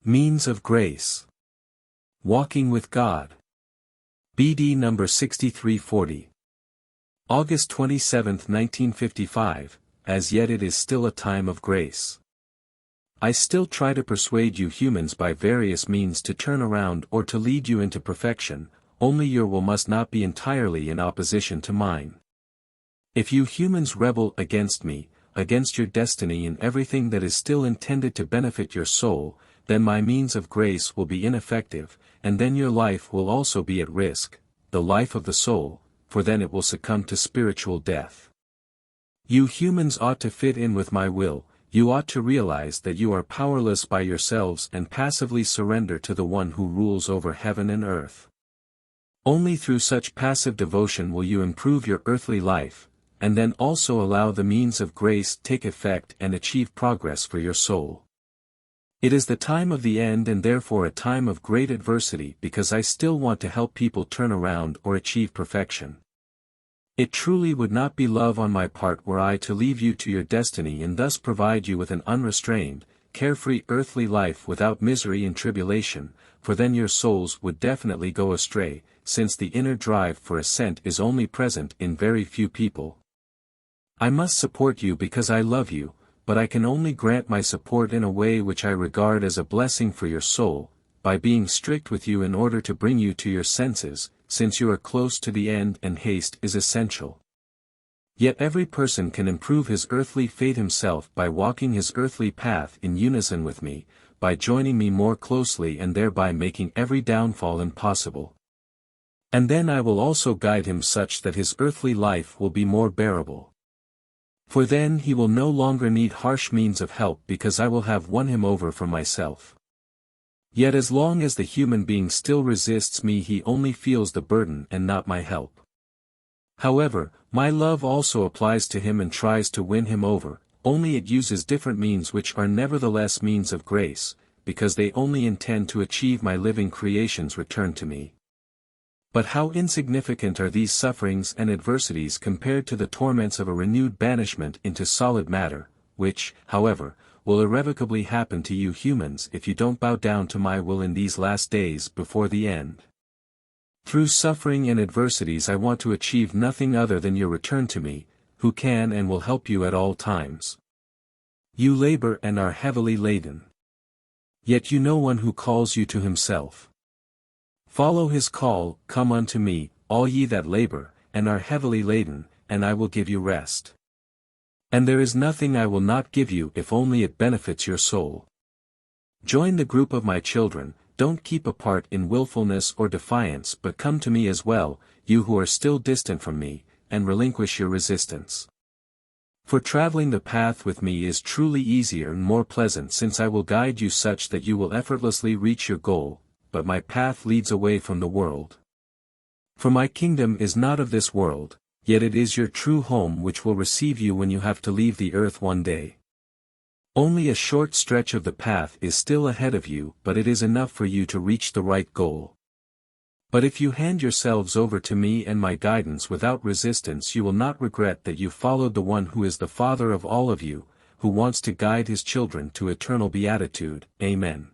Means of Grace. Walking with God. BD number 6340. August 27, 1955, as yet it is still a time of grace. I still try to persuade you humans by various means to turn around or to lead you into perfection, only your will must not be entirely in opposition to mine. If you humans rebel against me, against your destiny and everything that is still intended to benefit your soul, then my means of grace will be ineffective, and then your life will also be at risk, the life of the soul, for then it will succumb to spiritual death. You humans ought to fit in with my will, you ought to realize that you are powerless by yourselves and passively surrender to the one who rules over heaven and earth. Only through such passive devotion will you improve your earthly life, and then also allow the means of grace take effect and achieve progress for your soul. It is the time of the end and therefore a time of great adversity because I still want to help people turn around or achieve perfection. It truly would not be love on my part were I to leave you to your destiny and thus provide you with an unrestrained, carefree earthly life without misery and tribulation, for then your souls would definitely go astray, since the inner drive for ascent is only present in very few people. I must support you because I love you, but I can only grant my support in a way which I regard as a blessing for your soul, by being strict with you in order to bring you to your senses, since you are close to the end and haste is essential. Yet every person can improve his earthly fate himself by walking his earthly path in unison with me, by joining me more closely and thereby making every downfall impossible. And then I will also guide him such that his earthly life will be more bearable. For then he will no longer need harsh means of help because I will have won him over for myself. Yet as long as the human being still resists me he only feels the burden and not my help. However, my love also applies to him and tries to win him over, only it uses different means which are nevertheless means of grace, because they only intend to achieve my living creation's return to me. But how insignificant are these sufferings and adversities compared to the torments of a renewed banishment into solid matter, which, however, will irrevocably happen to you humans if you don't bow down to my will in these last days before the end. Through suffering and adversities I want to achieve nothing other than your return to me, who can and will help you at all times. You labor and are heavily laden. Yet you know one who calls you to himself. Follow his call, come unto me, all ye that labor, and are heavily laden, and I will give you rest. And there is nothing I will not give you if only it benefits your soul. Join the group of my children, don't keep apart in willfulness or defiance but come to me as well, you who are still distant from me, and relinquish your resistance. For traveling the path with me is truly easier and more pleasant since I will guide you such that you will effortlessly reach your goal, but my path leads away from the world. For my kingdom is not of this world, yet it is your true home which will receive you when you have to leave the earth one day. Only a short stretch of the path is still ahead of you but it is enough for you to reach the right goal. But if you hand yourselves over to me and my guidance without resistance you will not regret that you followed the one who is the Father of all of you, who wants to guide his children to eternal beatitude. Amen.